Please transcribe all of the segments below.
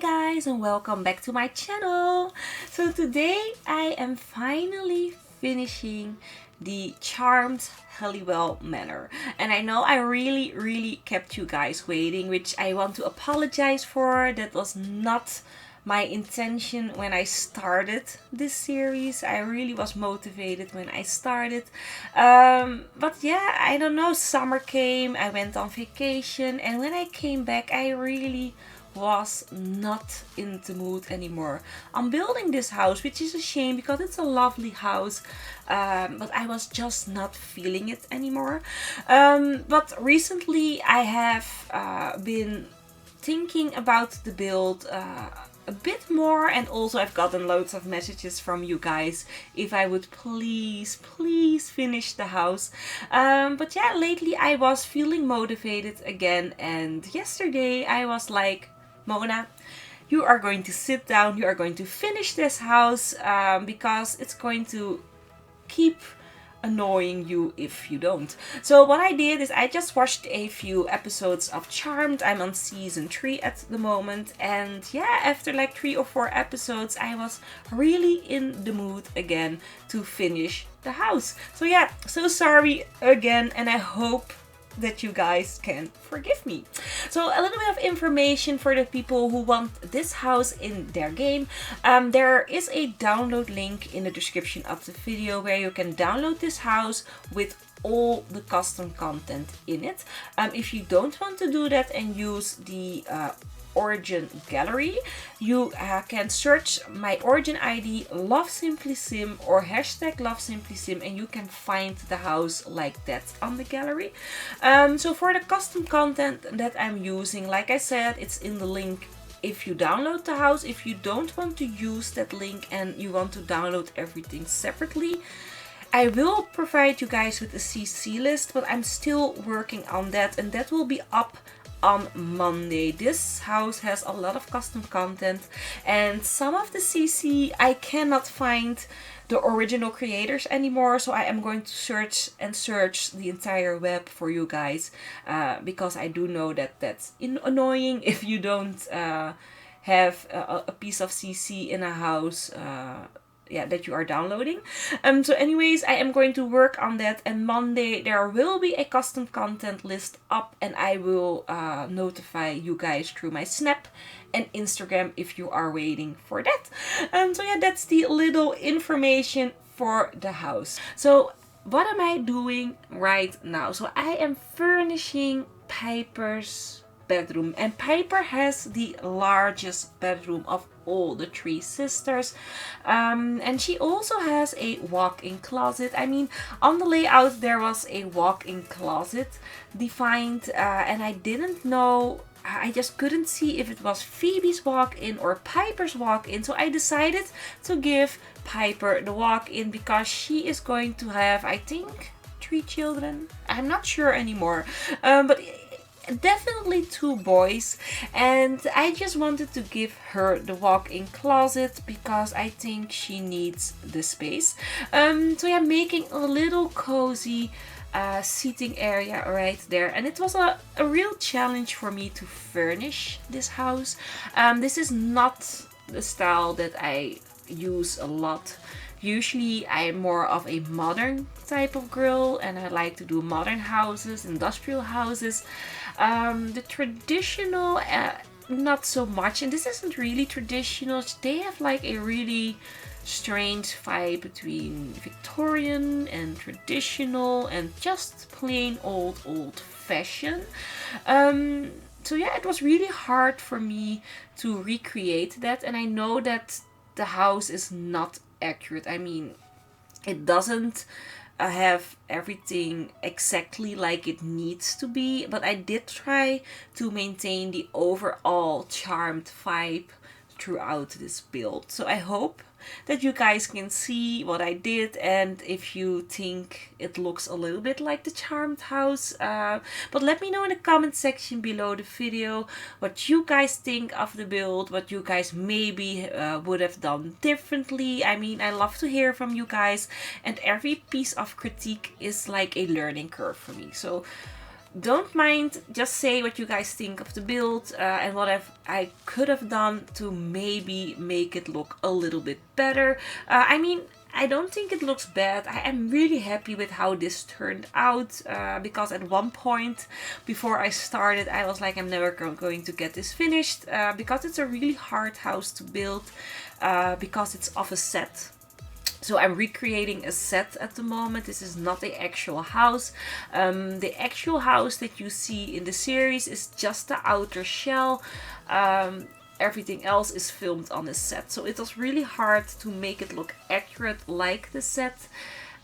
guys, and welcome back to my channel. So today I am finally finishing the Charmed Halliwell Manor, and I know I really kept you guys waiting, which I want to apologize for. That was not my intention when I started this series. I really was motivated when I started, but yeah, I don't know, summer came, I went on vacation, and when I came back I really was not in the mood anymore. I'm building this house, which is a shame because it's a lovely house, but I was just not feeling it anymore. But recently I have been thinking about the build a bit more, and also I've gotten loads of messages from you guys if I would please finish the house. But yeah, lately I was feeling motivated again, and yesterday I was like, Mona, you are going to sit down, you are going to finish this house, because it's going to keep annoying you if you don't. So what I did is I just watched a few episodes of Charmed. I'm on season 3 at the moment, and yeah, after like 3 or 4 episodes I was really in the mood again to finish the house. So yeah, so sorry again, and I hope that you guys can forgive me. So a little bit of information for the people who want this house in their game. There is a download link in the description of the video where you can download this house with all the custom content in it. If you don't want to do that and use the Origin gallery, you can search my Origin ID LoveSimplySim or hashtag LoveSimplySim, and you can find the house like that on the gallery. So for the custom content that I'm using, like I said, it's in the link if you download the house. If you don't want to use that link and you want to download everything separately, I will provide you guys with a CC list, but I'm still working on that, and that will be up on Monday. This house has a lot of custom content, and some of the CC I cannot find the original creators anymore, so I am going to search the entire web for you guys, because I do know that that's annoying if you don't have a piece of CC in a house yeah, that you are downloading. So anyways, I am going to work on that, and Monday there will be a custom content list up, and I will notify you guys through my Snap and Instagram if you are waiting for that. So yeah, that's the little information for the house. So what am I doing right now? So I am furnishing Piper's bedroom, and Piper has the largest bedroom of all the 3 sisters, and she also has a walk-in closet. I mean, on the layout there was a walk-in closet defined, and I didn't know, I just couldn't see if it was Phoebe's walk-in or Piper's walk-in, so I decided to give Piper the walk-in because she is going to have, I think, 3 children. I'm not sure anymore, but definitely 2 boys, and I just wanted to give her the walk-in closet because I think she needs the space. So yeah, making a little cozy seating area right there, and it was a real challenge for me to furnish this house. This is not the style that I use a lot. Usually I'm more of a modern type of girl, and I like to do modern houses, industrial houses. The traditional, not so much, and this isn't really traditional. They have like a really strange vibe between Victorian and traditional and just plain old fashioned. So yeah, it was really hard for me to recreate that, and I know that the house is not accurate. I mean, it doesn't have everything exactly like it needs to be, but I did try to maintain the overall charmed vibe throughout this build. So I hope that you guys can see what I did, and if you think it looks a little bit like the Charmed house, but let me know in the comment section below the video what you guys think of the build, what you guys maybe would have done differently. I mean, I love to hear from you guys, and every piece of critique is like a learning curve for me. So don't mind, just say what you guys think of the build and what I could have done to maybe make it look a little bit better. I mean, I don't think it looks bad. I am really happy with how this turned out because at one point before I started I was like, I'm never going to get this finished because it's a really hard house to build because it's of a set. So I'm recreating a set at the moment. This is not the actual house. The actual house that you see in the series is just the outer shell. Everything else is filmed on the set. So it was really hard to make it look accurate like the set.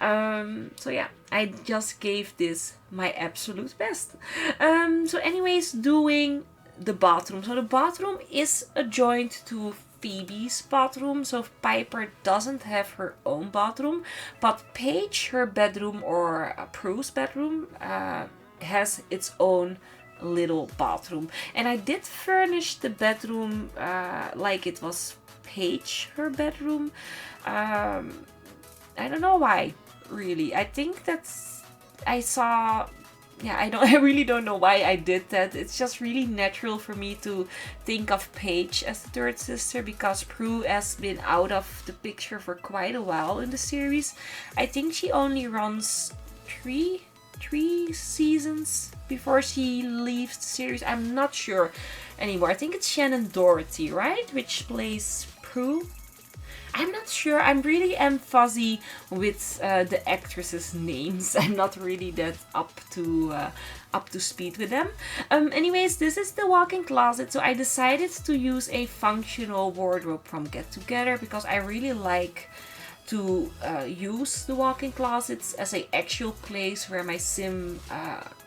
So yeah, I just gave this my absolute best. So anyways, doing the bathroom. So the bathroom is adjoined to Phoebe's bathroom. So Piper doesn't have her own bathroom, but Paige, her bedroom, or Prue's bedroom, has its own little bathroom. And I did furnish the bedroom like it was Paige, her bedroom. I don't know why, really. I think that's, I saw, yeah, I really don't know why I did that. It's just really natural for me to think of Paige as the third sister because Prue has been out of the picture for quite a while in the series. I think she only runs three seasons before she leaves the series. I'm not sure anymore. I think it's Shannon Doherty, right? Which plays Prue. I'm not sure. I really am fuzzy with the actresses' names. I'm not really that up to speed with them. Anyways, this is the walk-in closet. So I decided to use a functional wardrobe from Get Together because I really like to use the walk-in closets as an actual place where my sim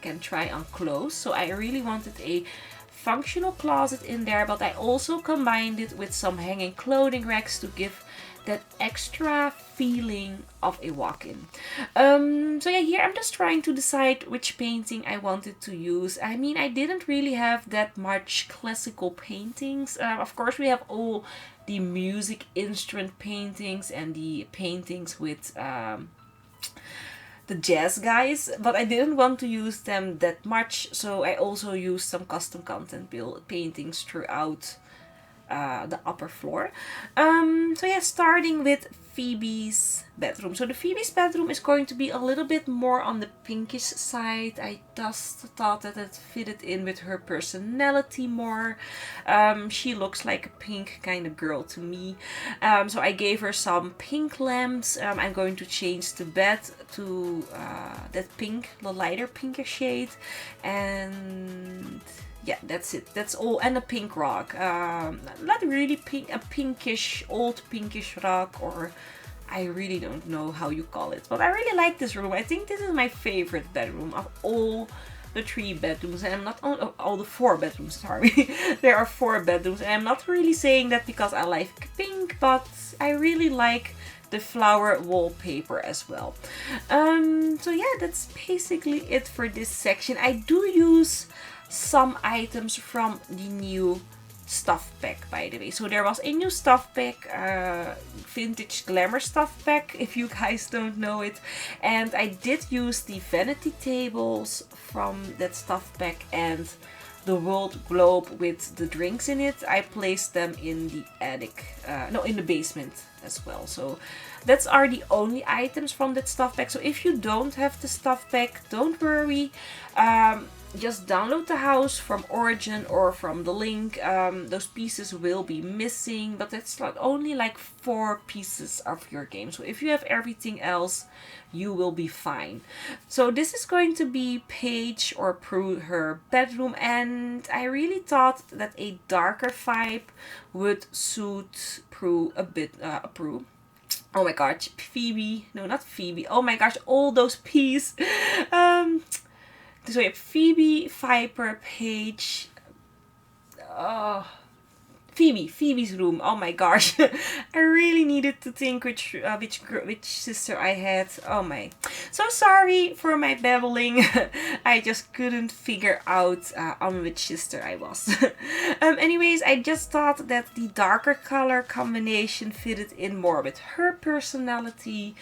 can try on clothes. So I really wanted a functional closet in there, but I also combined it with some hanging clothing racks to give that extra feeling of a walk-in. So yeah, here I'm just trying to decide which painting I wanted to use. I mean, I didn't really have that much classical paintings. Of course, we have all the music instrument paintings and the paintings with the jazz guys, but I didn't want to use them that much, so I also used some custom content paintings throughout the upper floor. So yeah, starting with Phoebe's bedroom. So the Phoebe's bedroom is going to be a little bit more on the pinkish side. I just thought that it fitted in with her personality more. She looks like a pink kind of girl to me. So I gave her some pink lamps. I'm going to change the bed to that pink, the lighter pinkish shade. And yeah, that's it. That's all. And a pink rug. Not really pink, a pinkish, old pinkish rug, or I really don't know how you call it. But I really like this room. I think this is my favorite bedroom of all the 3 bedrooms. And I'm not all the 4 bedrooms, sorry. There are 4 bedrooms. And I'm not really saying that because I like pink, but I really like the flower wallpaper as well. So yeah, that's basically it for this section. I do use some items from the new stuff pack, by the way. So there was a new stuff pack, vintage glamour stuff pack, if you guys don't know it, and I did use the vanity tables from that stuff pack and the world globe with the drinks in it. I placed them in the attic, no, in the basement as well. So that's are the only items from that stuff pack. So if you don't have the stuff pack, don't worry. Just download the house from Origin or from the link. Those pieces will be missing, but that's not only like 4 pieces of your game. So if you have everything else, you will be fine. So this is going to be Paige or Prue, her bedroom, and I really thought that a darker vibe would suit Prue a bit. Prue. Oh my gosh, Phoebe. No, not Phoebe. Oh my gosh, all those P's. So we have Phoebe, Viper, Paige, Phoebe's room. Oh my gosh, I really needed to think which sister I had. Oh my. So sorry for my babbling. I just couldn't figure out on which sister I was. Anyways, I just thought that the darker color combination fitted in more with her personality.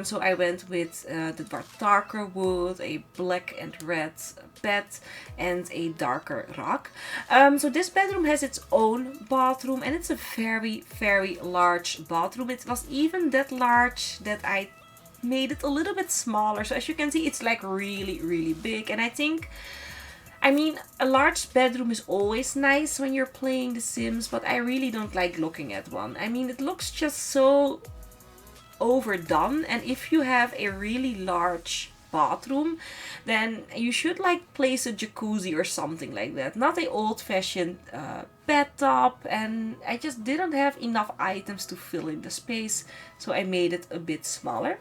So I went with the darker wood, a black and red bed, and a darker rug. So this bedroom has its own bathroom, and it's a very, very large bathroom. It was even that large that I made it a little bit smaller. So as you can see, it's like really, really big. And I mean, a large bedroom is always nice when you're playing The Sims, but I really don't like looking at one. I mean, it looks just so overdone. And if you have a really large bathroom, then you should like place a jacuzzi or something like that, not a old-fashioned bathtub. And I just didn't have enough items to fill in the space, so I made it a bit smaller.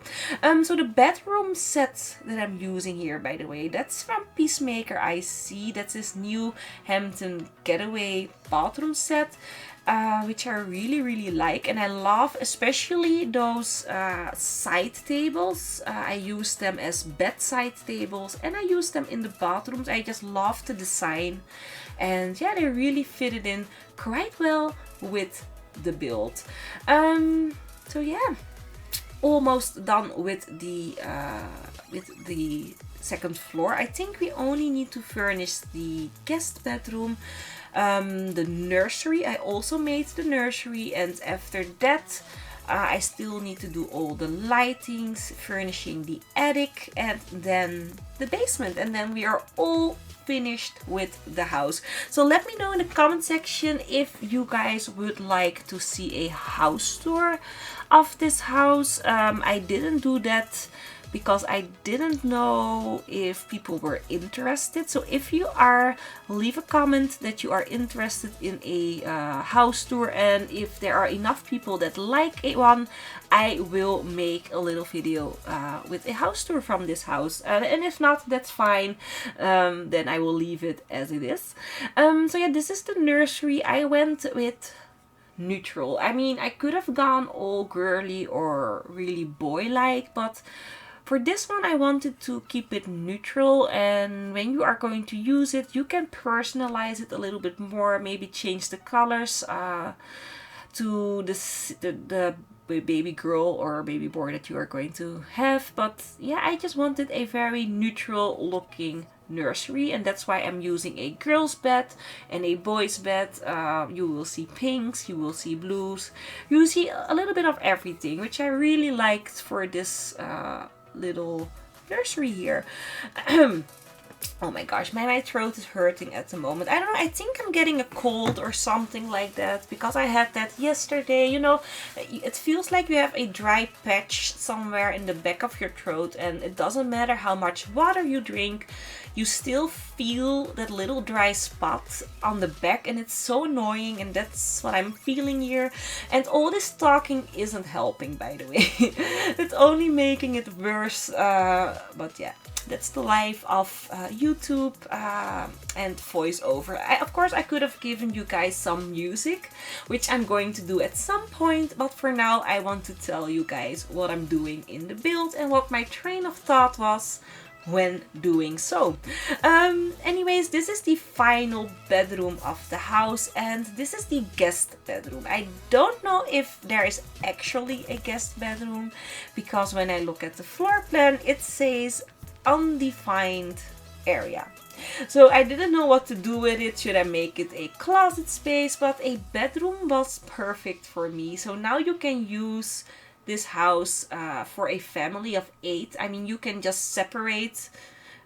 So the bedroom set that I'm using here, by the way, that's from Peacemaker IC. That's his new Hampton Getaway bathroom set, which I really, really like. And I love especially those side tables. I use them as bedside tables, and I use them in the bathrooms. I just love the design, and yeah, they really fitted in quite well with the build. So yeah, almost done with the second floor. I think we only need to furnish the guest bedroom. The nursery, I also made the nursery, and after that I still need to do all the lightings, furnishing the attic, and then the basement, and then we are all finished with the house. So let me know in the comment section if you guys would like to see a house tour of this house. I didn't do that because I didn't know if people were interested. So if you are, leave a comment that you are interested in a house tour, and if there are enough people that like one, I will make a little video with a house tour from this house. And if not, that's fine. Then I will leave it as it is. So yeah, this is the nursery. I went with neutral. I mean, I could have gone all girly or really boy-like, but for this one I wanted to keep it neutral. And when you are going to use it, you can personalize it a little bit more, maybe change the colors to the baby girl or baby boy that you are going to have. But yeah, I just wanted a very neutral looking nursery, and that's why I'm using a girl's bed and a boy's bed. You will see pinks, you will see blues, you will see a little bit of everything, which I really liked for this little nursery here. Oh my gosh, my throat is hurting at the moment. I don't know, I think I'm getting a cold or something like that, because I had that yesterday. You know, it feels like you have a dry patch somewhere in the back of your throat, and it doesn't matter how much water you drink, you still feel that little dry spot on the back, and it's so annoying, and that's what I'm feeling here. And all this talking isn't helping, by the way. It's only making it worse, but yeah. That's the life of YouTube and voiceover. Of course, I could have given you guys some music, which I'm going to do at some point. But for now, I want to tell you guys what I'm doing in the build and what my train of thought was when doing so. Anyways, this is the final bedroom of the house, and this is the guest bedroom. I don't know if there is actually a guest bedroom, because when I look at the floor plan, it says undefined area. So I didn't know what to do with it. Should I make it a closet space? But a bedroom was perfect for me. So now you can use this house for a family of 8. I mean, you can just separate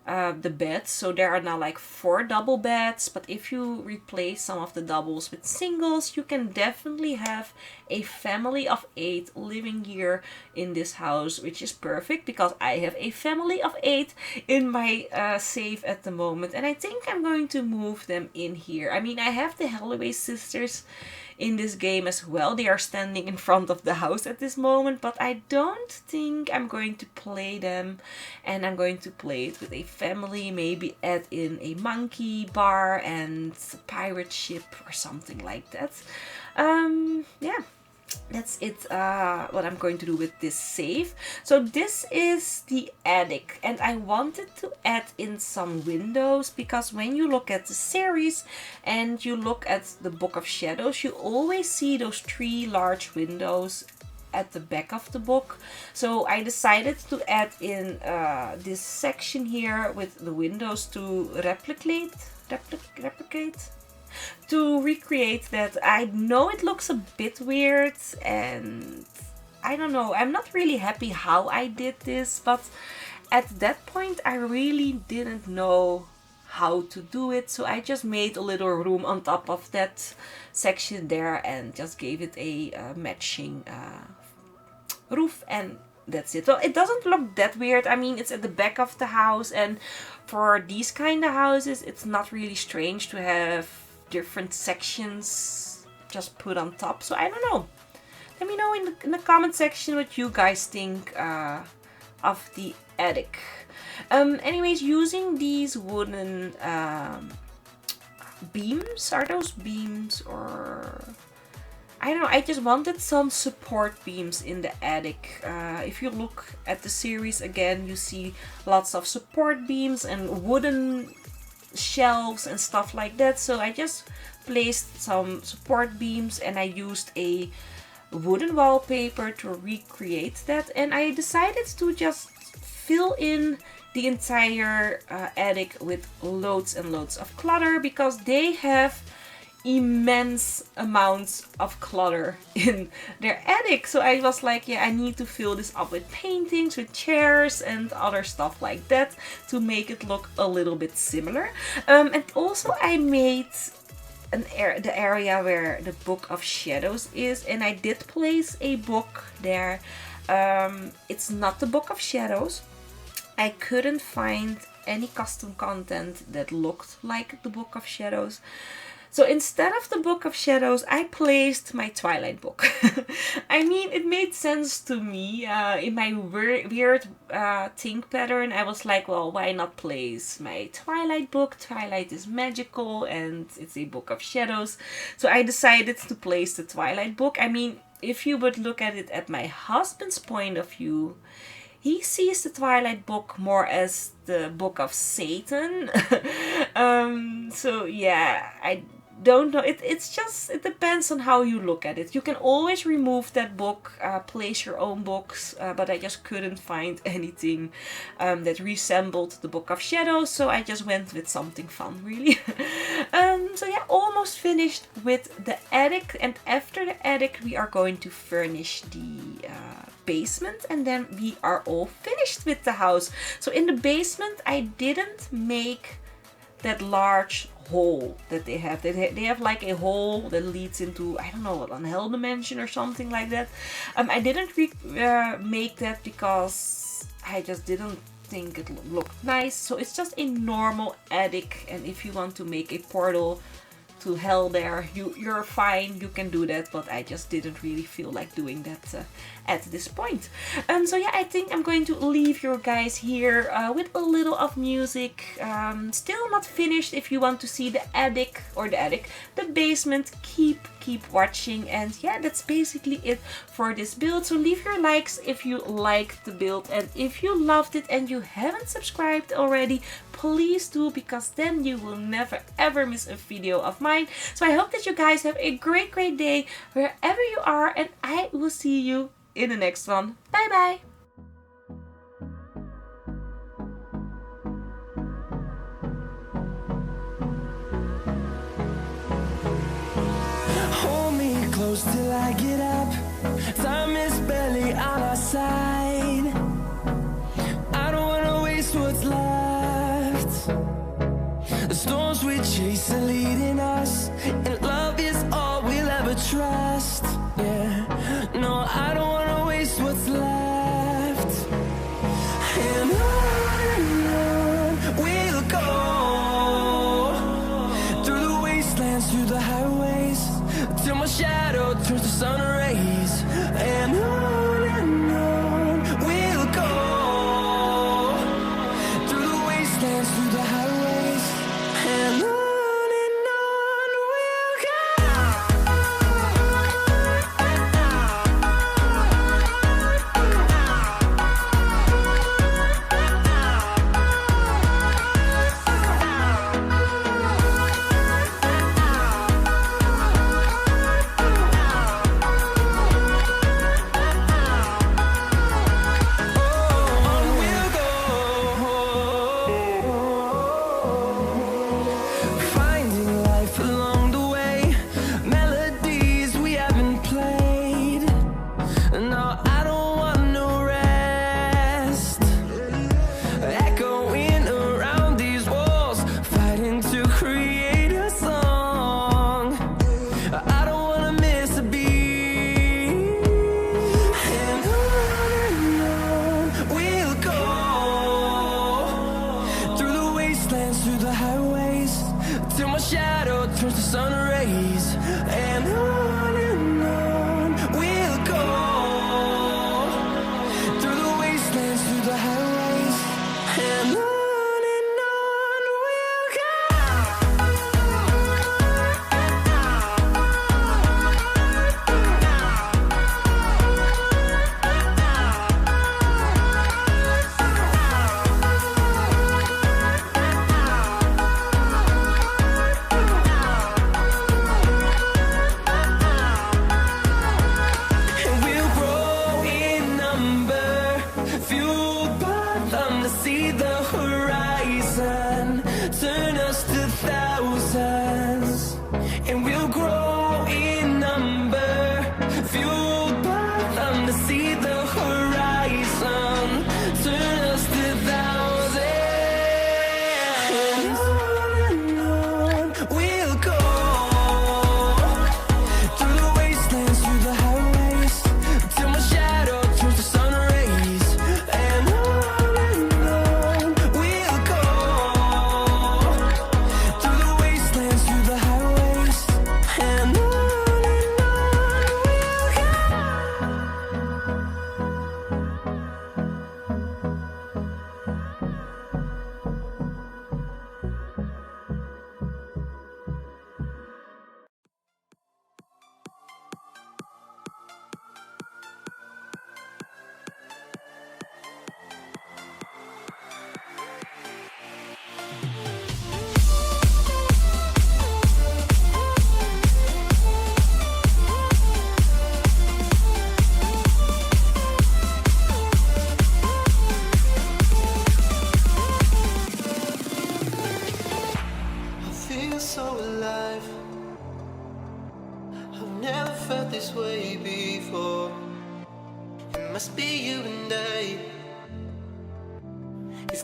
the beds, so there are now like 4 double beds, but if you replace some of the doubles with singles, you can definitely have a family of 8 living here in this house, which is perfect because I have a family of 8 in my safe at the moment, and I think I'm going to move them in here. I mean, I have the Halliwell sisters in this game as well. They are standing in front of the house at this moment, but I don't think I'm going to play them, and I'm going to play it with a family, maybe add in a monkey bar and a pirate ship or something like that. Yeah. that's it, what I'm going to do with this save. So this is the attic, and I wanted to add in some windows, because when you look at the series and you look at the Book of Shadows, you always see those 3 large windows at the back of the book. So I decided to add in this section here with the windows to replicate to recreate that. I know it looks a bit weird, and I don't know, I'm not really happy how I did this, but at that point I really didn't know how to do it, so I just made a little room on top of that section there and just gave it a matching roof, and that's it. So it doesn't look that weird. I mean, it's at the back of the house, and for these kind of houses it's not really strange to have different sections just put on top. So I don't know, let me know in the comment section what you guys think of the attic. Anyways, using these wooden beams, are those beams, or I don't know, I just wanted some support beams in the attic. If you look at the series again, you see lots of support beams and wooden shelves and stuff like that. So I just placed some support beams, and I used a wooden wallpaper to recreate that. And I decided to just fill in the entire attic with loads and loads of clutter, because they have immense amounts of clutter in their attic. So I was like, yeah, I need to fill this up with paintings, with chairs and other stuff like that to make it look a little bit similar. And also I made the area where the Book of Shadows is, and I did place a book there. It's not the Book of Shadows. I couldn't find any custom content that looked like the Book of Shadows. So instead of the Book of Shadows, I placed my Twilight book. I mean, it made sense to me. In my weird think pattern, I was like, well, why not place my Twilight book? Twilight is magical and it's a Book of Shadows. So I decided to place the Twilight book. I mean, if you would look at it at my husband's point of view, he sees the Twilight book more as the book of Satan. So yeah, I don't know. It's just, it depends on how you look at it. You can always remove that book, place your own books, but I just couldn't find anything that resembled the Book of Shadows, so I just went with something fun, really. So yeah, almost finished with the attic, and after the attic we are going to furnish the basement, and then we are all finished with the house. So in the basement I didn't make that large hole that they have. They have like a hole that leads into, I don't know, what, an hell dimension or something like that. I didn't make that because I just didn't think it looked nice. So it's just a normal attic, and if you want to make a portal to hell there, you're fine, you can do that, but I just didn't really feel like doing that at this point. So yeah, I think I'm going to leave you guys here with a little of music. Still not finished. If you want to see the attic, the basement, keep watching. And yeah, that's basically it for this build. So leave your likes if you liked the build, and if you loved it and you haven't subscribed already, please do, because then you will never ever miss a video of mine. So I hope that you guys have a great day wherever you are, and I will see you in the next one. Bye bye. Hold me close till I get up. Time is barely on our side. I don't wanna waste what's left. The storms we chase are leading us, and love is all we'll ever trust. Yeah, no, I don't wanna waste what's left. And on we'll go, through the wastelands, through the highways, till my shadow turns to sun rays. And on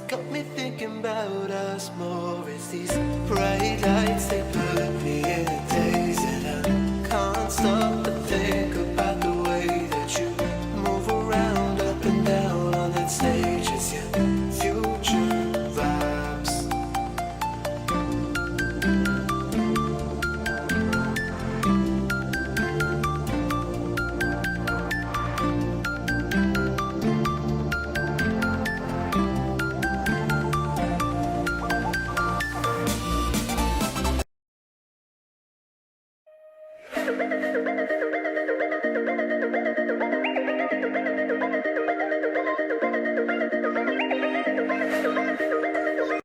It's got me thinking about us more. It's these bright lights, they put me in a daze, and I can't stop to think about the way that you move around up and down on that stage. It's your future vibes.